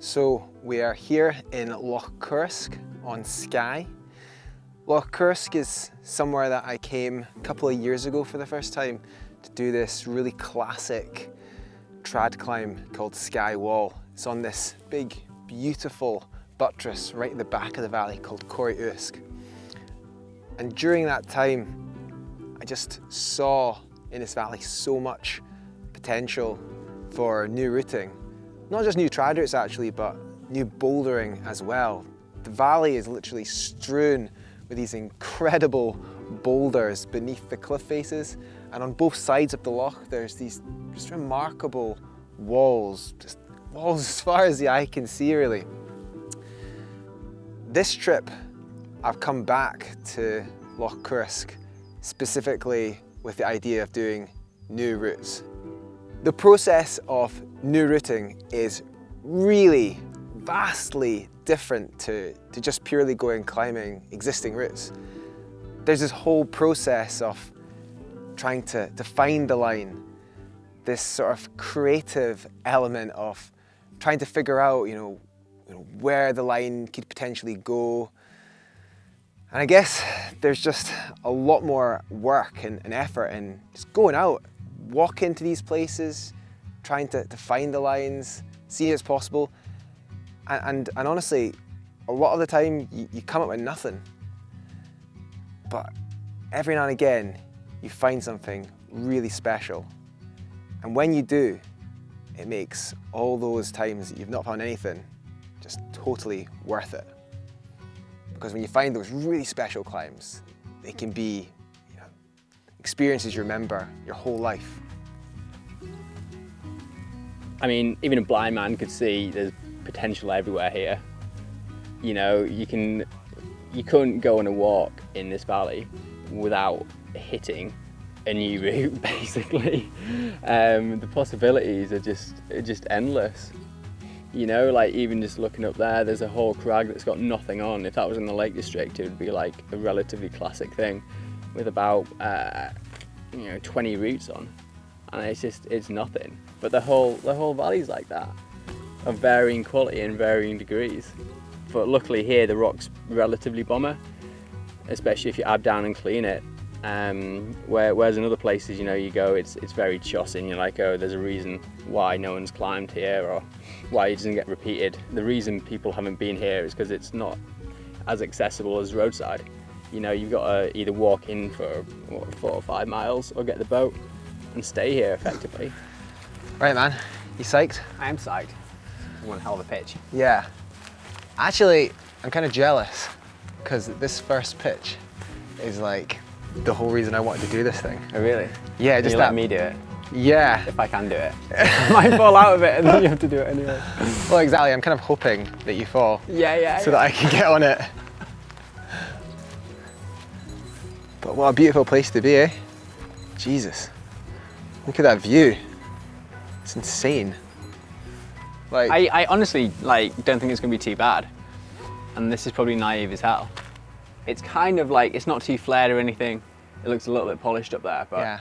So we are here in Loch Coruisk on Skye. Loch Coruisk is somewhere that I came a couple of years ago for the first time to do this really classic trad climb called Skye Wall. It's on this big, beautiful buttress right at the back of the valley called Coruisk. And during that time, I just saw in this valley so much potential for new routing. Not just new trad routes actually, but new bouldering as well. The valley is literally strewn with these incredible boulders beneath the cliff faces, and on both sides of the loch there's these just remarkable walls, just walls as far as the eye can see really. This trip I've come back to Loch Coruisk specifically with the idea of doing new routes. The process of new routing is really vastly different to just purely going climbing existing routes. There's this whole process of trying to find the line, this sort of creative element of trying to figure out, where the line could potentially go. And I guess there's just a lot more work and effort in just going out, walk into these places, trying to find the lines, see if it's possible. And honestly, a lot of the time you come up with nothing. But every now and again, you find something really special. And when you do, it makes all those times that you've not found anything just totally worth it. Because when you find those really special climbs, they can be experiences you remember your whole life. I mean, even a blind man could see there's potential everywhere here. You couldn't go on a walk in this valley without hitting a new route, basically. The possibilities are just endless. Like even just looking up there, there's a whole crag that's got nothing on. If that was in the Lake District, it would be like a relatively classic thing with about 20 routes on, and it's nothing. But the whole valley's like that, of varying quality and varying degrees. But luckily here the rock's relatively bomber, especially if you add down and clean it. Whereas in other places, you go, it's very chossy, and you're like, oh, there's a reason why no one's climbed here or why it doesn't get repeated. The reason people haven't been here is because it's not as accessible as roadside. You've got to either walk in for 4 or 5 miles or get the boat and stay here effectively. Right man, you psyched? I am psyched. One hell of a pitch. Yeah. Actually, I'm kind of jealous because this first pitch is like the whole reason I wanted to do this thing. Oh really? Yeah, Can just you that. let me do it? Yeah. If I can do it. I might fall out of it and then you have to do it anyway. Well, exactly. I'm kind of hoping that you fall. Yeah. So that I can get on it. But what a beautiful place to be, eh? Jesus. Look at that view. It's insane. Like, I honestly don't think it's going to be too bad. And this is probably naive as hell. It's kind of like, it's not too flared or anything. It looks a little bit polished up there, but... Yeah.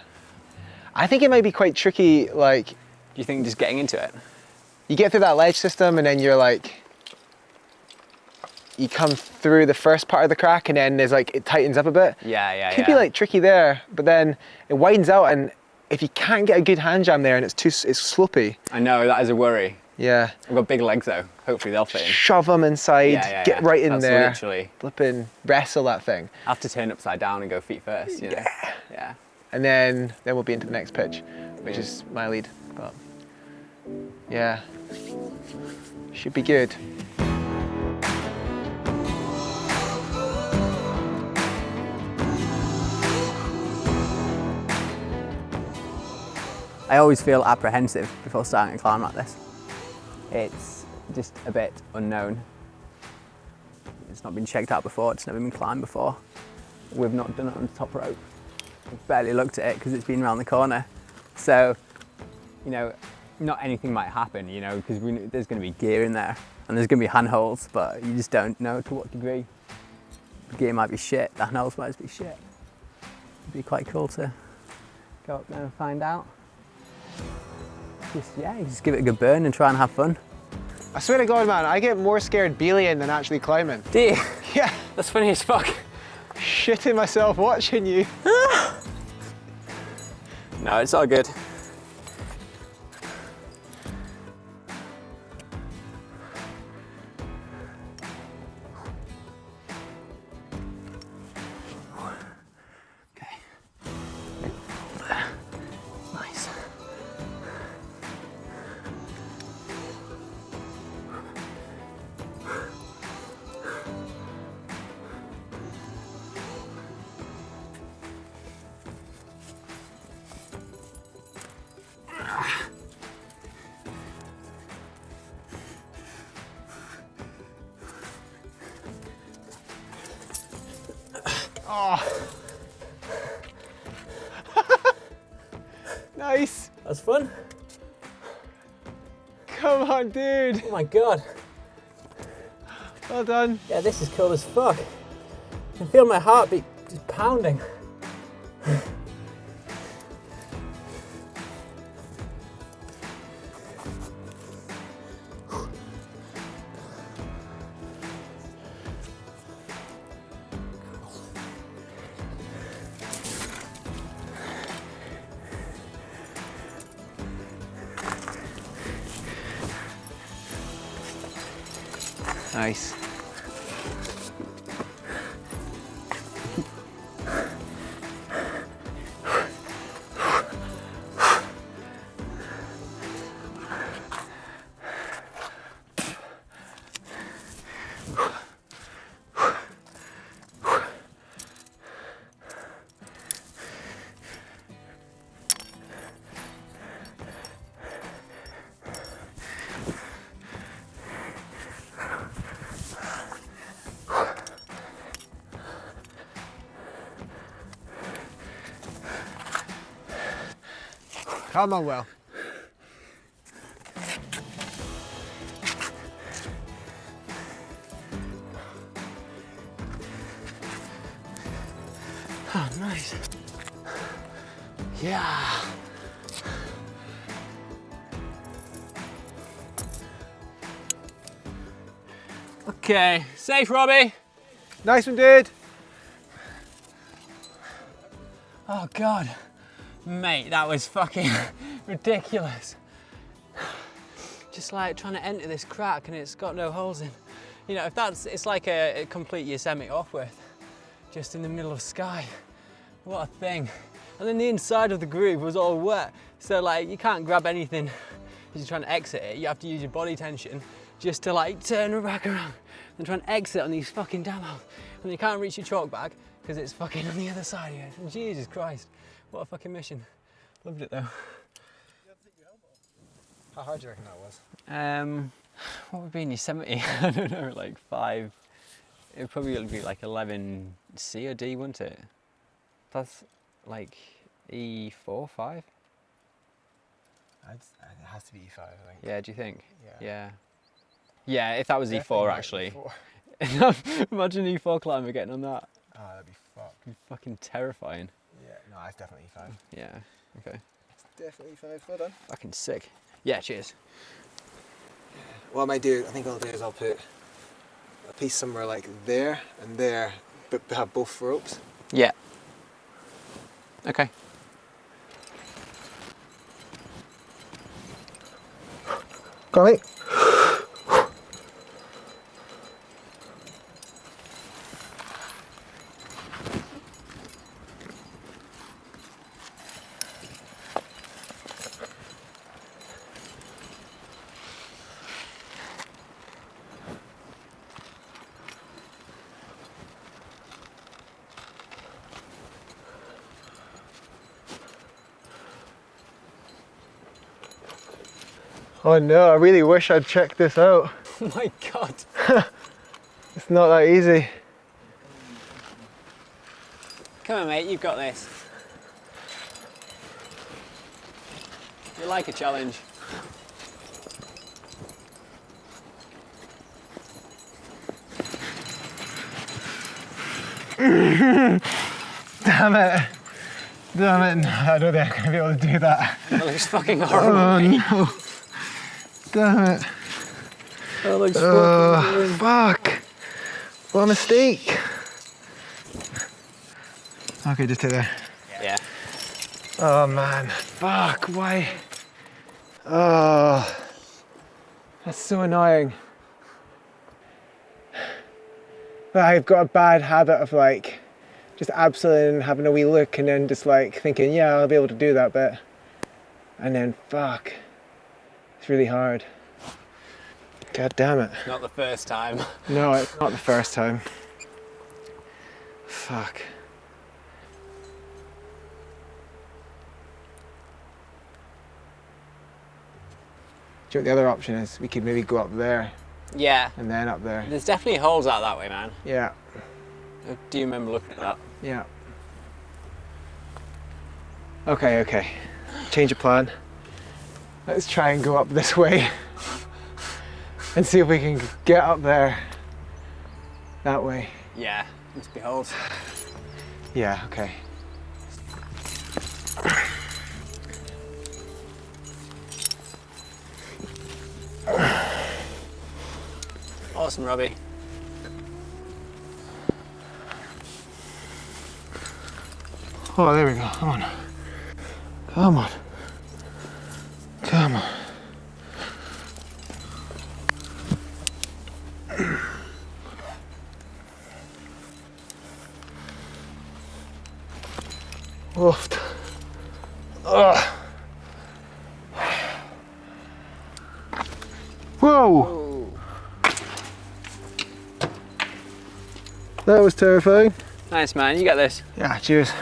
I think it might be quite tricky, like... Do you think just getting into it? You get through that ledge system and then you're like... You come through the first part of the crack and then there's like, it tightens up a bit. Yeah. Could be like tricky there, but then it widens out, and if you can't get a good hand jam there and it's slopey. I know, that is a worry. Yeah. I've got big legs though. Hopefully they'll fit in. Shove them inside, get right in That's there. Literally. Flipping wrestle that thing. I have to turn upside down and go feet first, Yeah. And then we'll be into the next pitch, which is my lead. But yeah, should be good. I always feel apprehensive before starting a climb like this. It's just a bit unknown. It's not been checked out before, it's never been climbed before. We've not done it on the top rope. We've barely looked at it because it's been around the corner. So, not anything might happen, because there's going to be gear in there and there's going to be handholds, but you just don't know to what degree. The gear might be shit, the handholds might be shit. It'd be quite cool to go up there and find out. Just give it a good burn and try and have fun. I swear to God, man, I get more scared beeling than actually climbing. Do you? Yeah. That's funny as fuck. Shitting myself watching you. No, it's all good. Okay. Nice. Oh. Nice. That's fun. Come on, dude. Oh my God. Well done. Yeah, this is cool as fuck. I can feel my heartbeat just pounding. Nice. Come on, Will. Oh, nice. Yeah. Okay, safe, Robbie. Nice one, dude. Oh God, mate, that was fucking ridiculous. Just like trying to enter this crack and it's got no holes in. You know, if that's, it's like a complete Yosemite off-width, just in the middle of Skye. What a thing. And then the inside of the groove was all wet. So like, you can't grab anything as you're trying to exit it. You have to use your body tension just to like turn it back around and try and exit on these fucking damn holes. And you can't reach your chalk bag because it's fucking on the other side of you. And Jesus Christ, what a fucking mission. Loved it though. How hard do you reckon that was? What would be in Yosemite? I don't know, like 5. It would probably be like 11 C or D, wouldn't it? That's like E4, 5? It has to be E5, I think. Yeah, do you think? Yeah. Yeah, if that was Definitely E4 not actually. E4. Imagine an E4 climber getting on that. Oh, that'd be fucked. It'd be fucking terrifying. Yeah, no, it's definitely E5. Yeah, okay. It's definitely E5, well done. Fucking sick. Yeah, cheers. What I might do, I think what I'll do is I'll put a piece somewhere like there and there, but have both ropes. Yeah. Okay. Go on, mate. Oh no, I really wish I'd checked this out. Oh my God. It's not that easy. Come on, mate, you've got this. You like a challenge. Damn it. Damn it, no, I don't think I'm going to be able to do that. That looks fucking horrible. Oh mate. no. Damn it. That looks fuck! What a mistake! Okay, just take there. Yeah. Oh man, fuck, why? Oh, that's so annoying. But I've got a bad habit of like, just absolutely having a wee look and then just like thinking, yeah, I'll be able to do that bit. And then fuck, it's really hard. God damn it. Not the first time. No, it's not the first time. Fuck. Do you know what the other option is? We could maybe go up there Yeah. and then up there. There's definitely holes out that way, man. Yeah, Do you remember looking at that? yeah. Okay. Change of plan. Let's try and go up this way and see if we can get up there that way. Yeah. Must be holes. Yeah, okay. Awesome, Robbie. Oh, there we go. Come on. Come on. Come on. Woofed. Ugh. Whoa! That was terrifying. Nice, man. You got this. Yeah, cheers.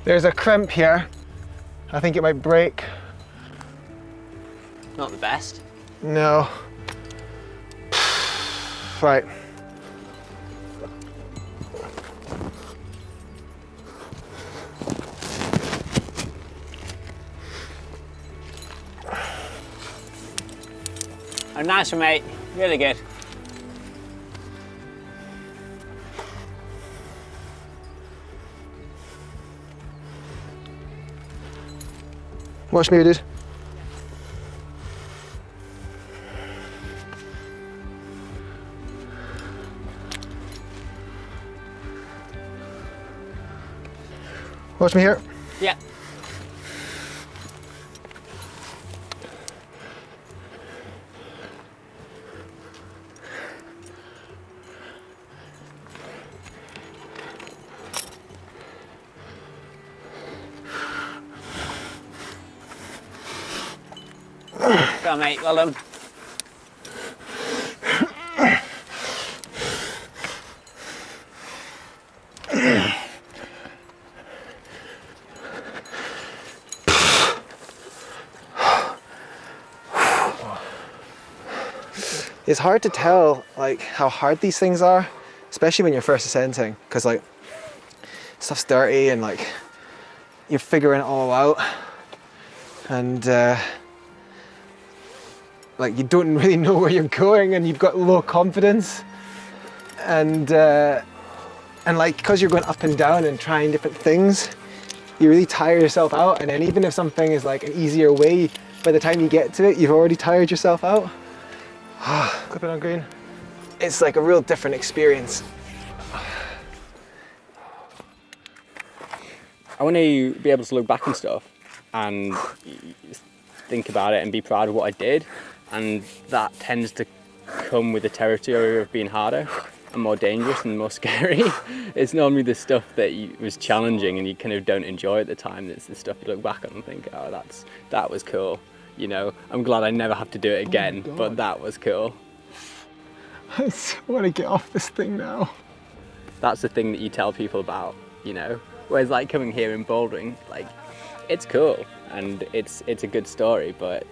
There's a crimp here. I think it might break. Not the best. No. Right. Oh, nice one, mate. Really good. Watch me, dude. Watch me here. Yeah. Go on, mate. Well done. It's hard to tell like how hard these things are, especially when you're first ascending, because like stuff's dirty and like you're figuring it all out, and like you don't really know where you're going, and you've got low confidence, and like because you're going up and down and trying different things, you really tire yourself out. And then even if something is like an easier way, by the time you get to it, you've already tired yourself out. Clip it on green. It's like a real different experience. I want to be able to look back and stuff and think about it and be proud of what I did, and that tends to come with the territory of being harder and more dangerous and more scary. It's normally the stuff that was challenging and you kind of don't enjoy at the time. It's the stuff you look back on and think, oh, that was cool. You know, I'm glad I never have to do it again, but that was cool. I so want to get off this thing now. That's the thing that you tell people about, you know. Whereas like coming here and bouldering, like it's cool and it's a good story, but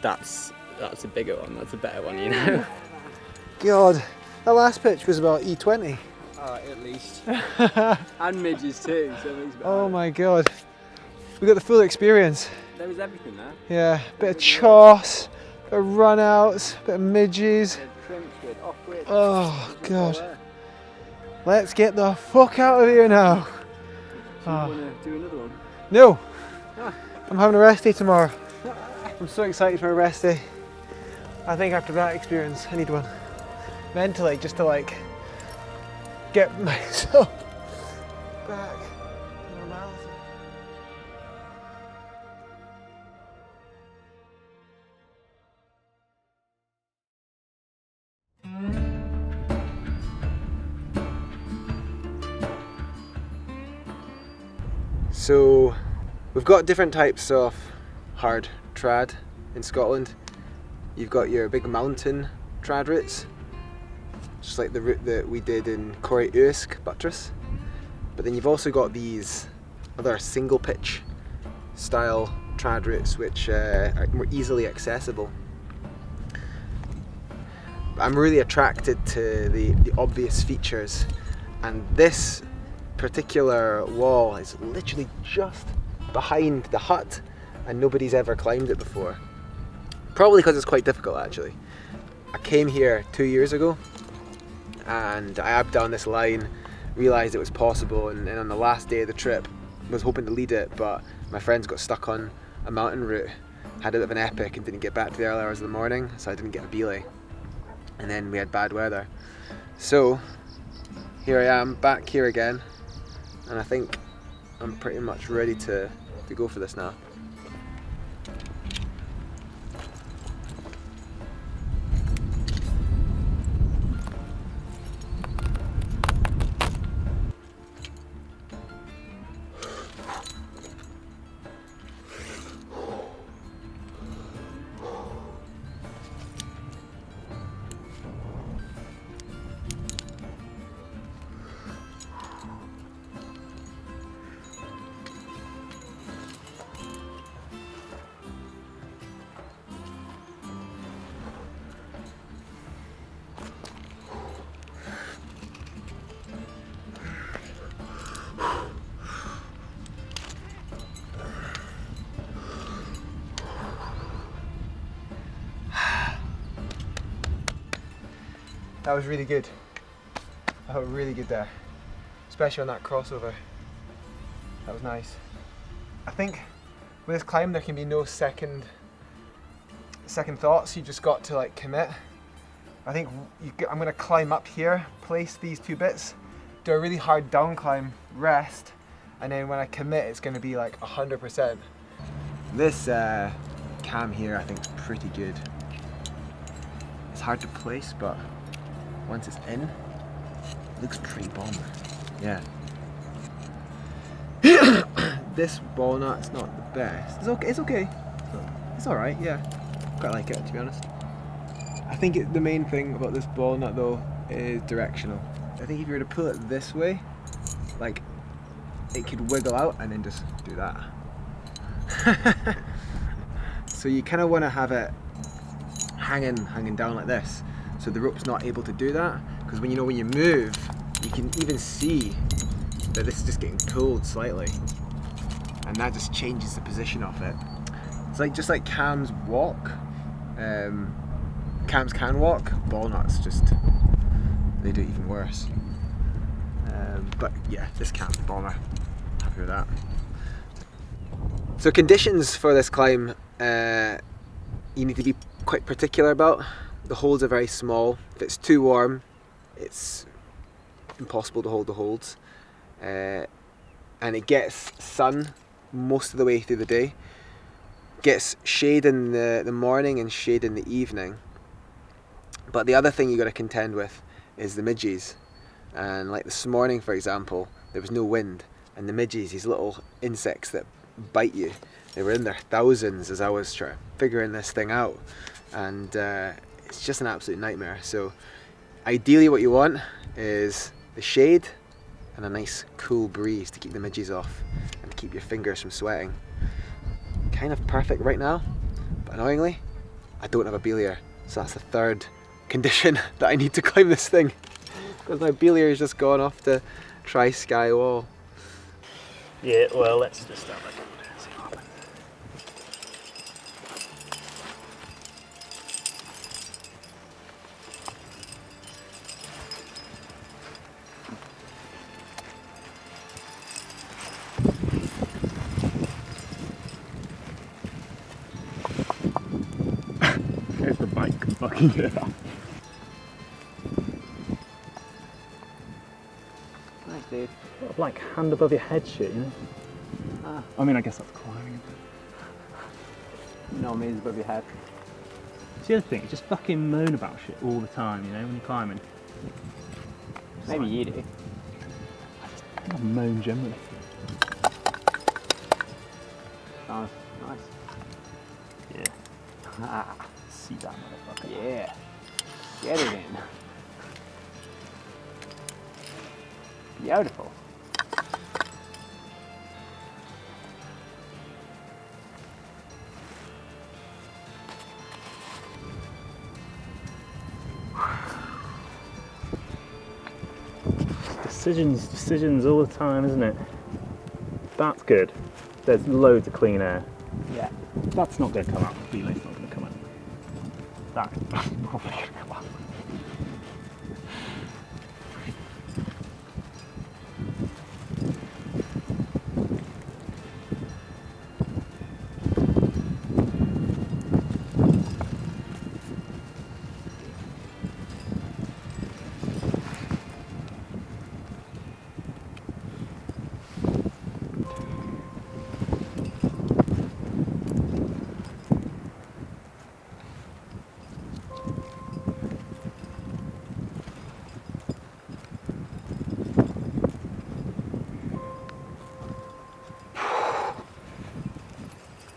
that's a bigger one, that's a better one, you know. God, that last pitch was about E20. At least. And midges too, so it makes it Oh my god. We got the full experience. There was everything there. Yeah, bit of choss, bit of run outs, bit of midges. Oh god. Let's get the fuck out of here now. Do you want to do another one? No. I'm having a rest day tomorrow. I'm so excited for a rest day. I think after that experience, I need one. Mentally, just to like get myself back to normality. So we've got different types of hard trad in Scotland. You've got your big mountain trad routes, just like the route that we did in Coruisk buttress. But then you've also got these other single pitch style trad routes which are more easily accessible. I'm really attracted to the obvious features, and this particular wall is literally just behind the hut and nobody's ever climbed it before. Probably because it's quite difficult actually. I came here 2 years ago and I abbed down this line, realised it was possible, and on the last day of the trip was hoping to lead it, but my friends got stuck on a mountain route, had a bit of an epic and didn't get back to the early hours of the morning, so I didn't get a belay. And then we had bad weather. So here I am, back here again, and I think I'm pretty much ready to go for this now. That was really good. I felt really good there, especially on that crossover. That was nice. I think with this climb there can be no second thoughts. You just got to like commit. I think I'm going to climb up here, place these two bits, do a really hard down climb, rest, and then when I commit it's going to be like 100%. This cam here I think is pretty good. It's hard to place, but once it's in, it looks pretty bomb. Yeah. This ball nut's not the best. It's okay. It's okay. It's all right. Yeah, quite like it to be honest. I think the main thing about this ball nut though is directional. I think if you were to pull it this way, like it could wiggle out and then just do that. So you kind of want to have it hanging down like this, so the rope's not able to do that, because when you move, you can even see that this is just getting pulled slightly, and that just changes the position of it. It's like just like cams walk, cams can walk, ball nuts they do it even worse. But yeah, this cam's the bomber. Happy with that. So conditions for this climb, you need to be quite particular about. The holds are very small. If it's too warm, it's impossible to hold the holds. And it gets sun most of the way through the day. Gets shade in the morning and shade in the evening. But the other thing you got to contend with is the midges. And like this morning, for example, there was no wind, and the midges, these little insects that bite you, they were in their thousands as I was figuring this thing out, and it's just an absolute nightmare. So ideally what you want is the shade and a nice cool breeze to keep the midges off and to keep your fingers from sweating. Kind of perfect right now, but annoyingly I don't have a belier, so that's the third condition that I need to climb this thing. Because my bilier's just gone off to try Skye Wall. Yeah, well, let's just have a go. See what happens. There's the bike fucking it up. Nice, dude. Like hand above your head shit, you know? Ah. I mean, I guess that's climbing. No means above your head. It's the other thing, you just fucking moan about shit all the time, you know, when you're climbing. Maybe you do. I moan generally. Nice. Nice. Yeah. Ah, See that motherfucker. yeah. Get it in. Beautiful. Decisions all the time, isn't it? That's good. There's loads of clean air. Yeah. That's not going to come out. The relay's not going to come out. That's probably going to come out.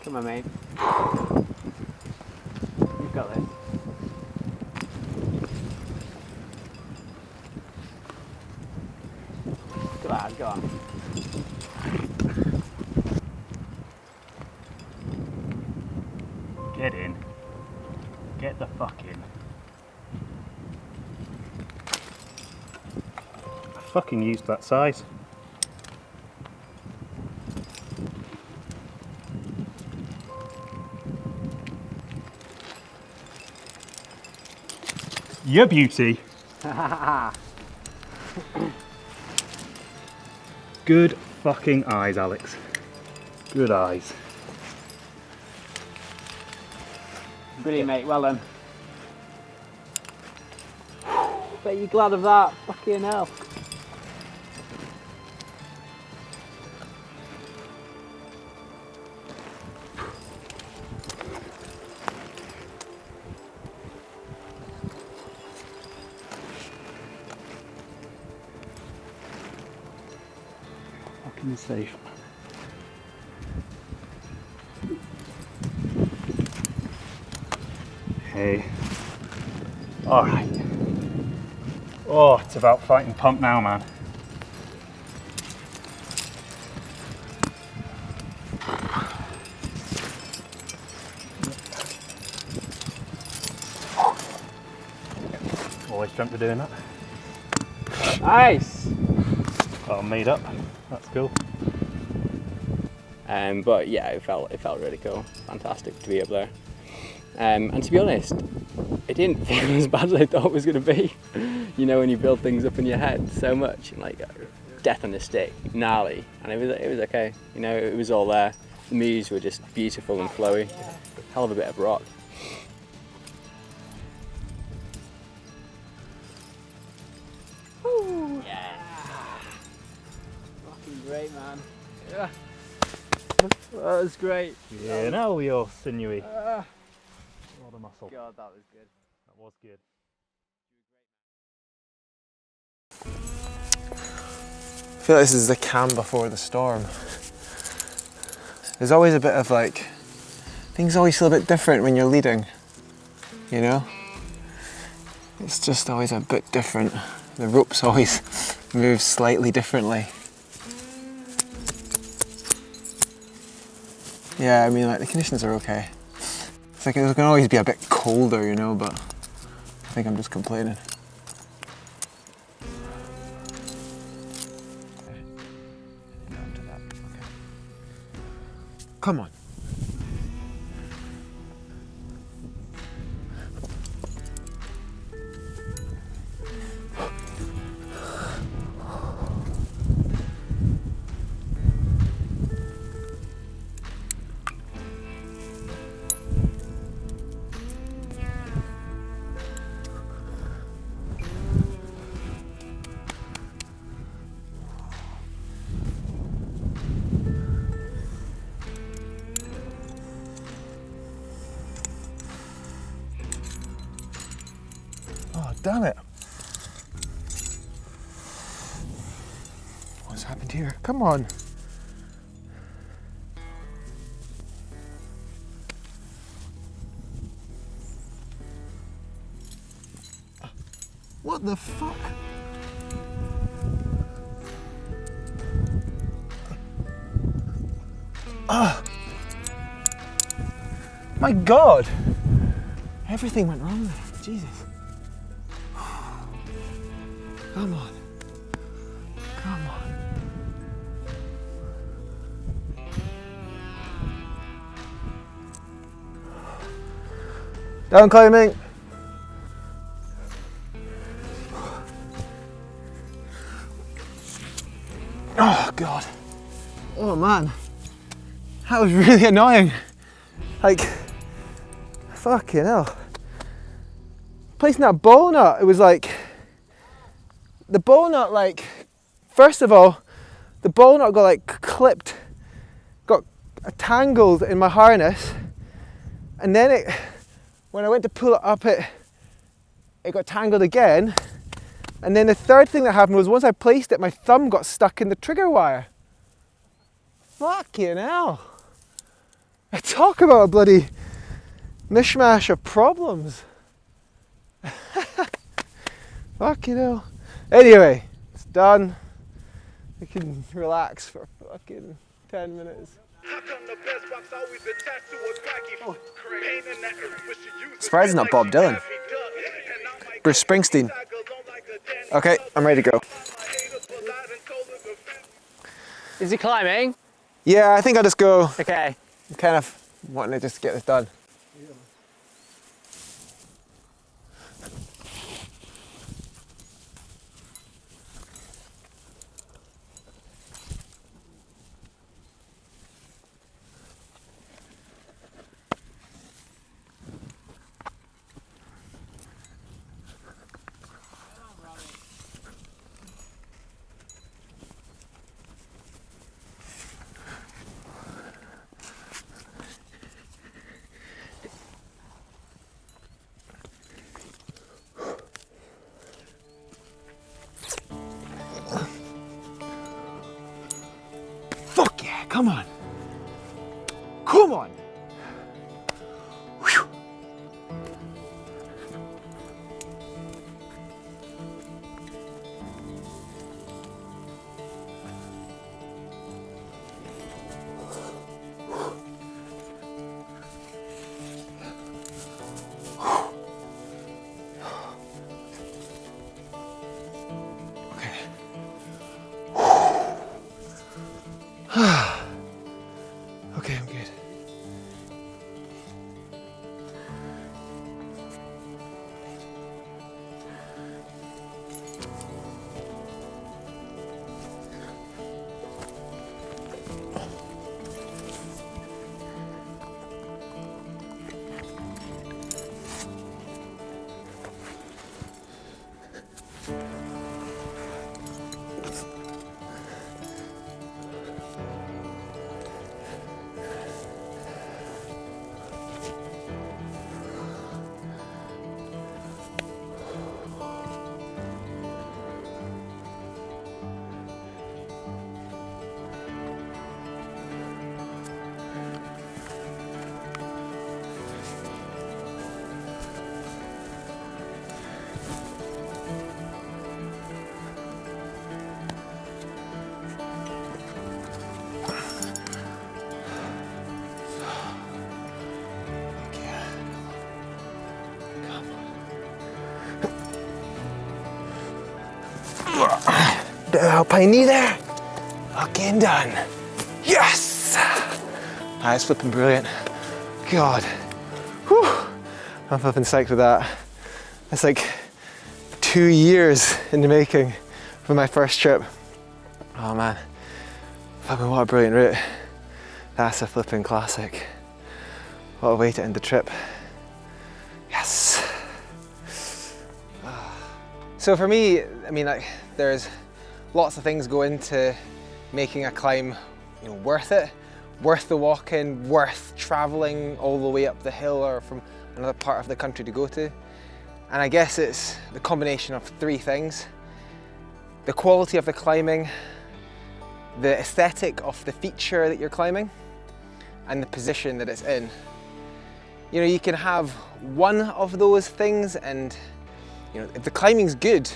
Come on, mate. You've got this. Go on, go on. Get in. Get the fuck in. I'm fucking used to that size. Your beauty. Good fucking eyes, Alex. Good eyes. Brilliant, mate. Well done. Bet you're glad of that. Fucking hell. Fucking safe. Hey. Alright. Oh, it's about fighting pump now, man. Always dreamt of doing that. Nice. Oh, made up. That's cool. But yeah, it felt really cool. Fantastic to be up there. And to be honest, it didn't feel as bad as I thought it was going to be. You know, when you build things up in your head so much, and like death on a stick, gnarly, and it was okay. You know, it was all there. The moves were just beautiful and flowy. Hell of a bit of rock. Woo. Yeah. Fucking great, man. Yeah. That was great. Yeah, now you're sinewy. A lot of muscle. God, that was good. That was good. I feel like this is the calm before the storm. There's always a bit of like, things always feel a bit different when you're leading, you know? It's just always a bit different. The ropes always move slightly differently. Yeah, I mean, like, the conditions are okay. It's like it can always be a bit colder, you know, but I think I'm just complaining. Come on. Oh, damn it. What's happened here? Come on. What the fuck? Ah! My God! Everything went wrong there. Jesus. Come on. Come on. Down climbing. Oh God. Oh man. That was really annoying. Like, fucking hell. Placing that bow nut, it was like, the bow nut, like, first of all, the bow nut got like clipped, got tangled in my harness, and then it, when I went to pull it up, it got tangled again. And then the third thing that happened was once I placed it, my thumb got stuck in the trigger wire. Fucking hell. I talk about a bloody mishmash of problems. Fucking hell. Anyway, it's done. I can relax for fucking 10 minutes. Surprised it's not Bob Dylan. Bruce Springsteen. Okay, I'm ready to go. Is he climbing? Yeah, I think I'll just go. Okay. I'm kind of wanting to just get this done. Fuck yeah, come on. Come on. Whew. Okay, I'm good. Alpine knee there. Fucking done. Yes! It's flipping brilliant. God. Whew. I'm flipping psyched with that. That's like 2 years in the making for my first trip. Oh man. Flipping, what a brilliant route. That's a flipping classic. What a way to end the trip. Yes. So for me, I mean, like, there's lots of things go into making a climb, you know, worth it, worth the walking, worth traveling all the way up the hill or from another part of the country to go to. And I guess it's the combination of three things: the quality of the climbing, the aesthetic of the feature that you're climbing, and the position that it's in. You know, you can have one of those things, and you know, if the climbing's good,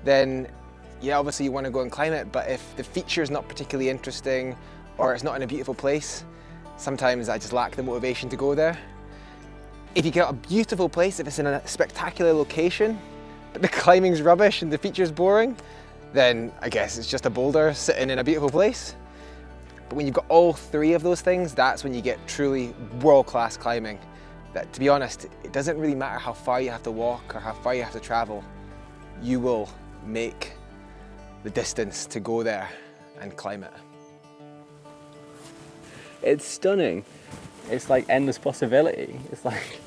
then yeah, obviously you want to go and climb it, but if the feature is not particularly interesting or it's not in a beautiful place, sometimes I just lack the motivation to go there. If you get a beautiful place, if it's in a spectacular location, but the climbing's rubbish and the feature's boring, then I guess it's just a boulder sitting in a beautiful place. But when you've got all three of those things, that's when you get truly world-class climbing. That, to be honest, it doesn't really matter how far you have to walk or how far you have to travel. You will make the distance to go there and climb it. It's stunning. It's like endless possibility. It's like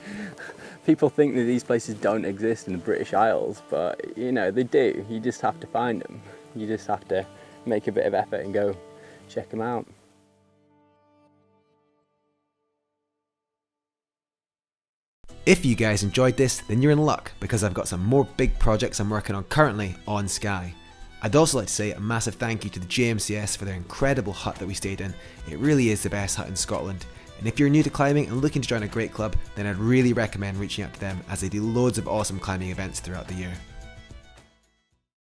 people think that these places don't exist in the British Isles, but you know, they do. You just have to find them. You just have to make a bit of effort and go check them out. If you guys enjoyed this, then you're in luck, because I've got some more big projects I'm working on currently on Skye. I'd also like to say a massive thank you to the JMCS for their incredible hut that we stayed in. It really is the best hut in Scotland. And if you're new to climbing and looking to join a great club, then I'd really recommend reaching out to them, as they do loads of awesome climbing events throughout the year.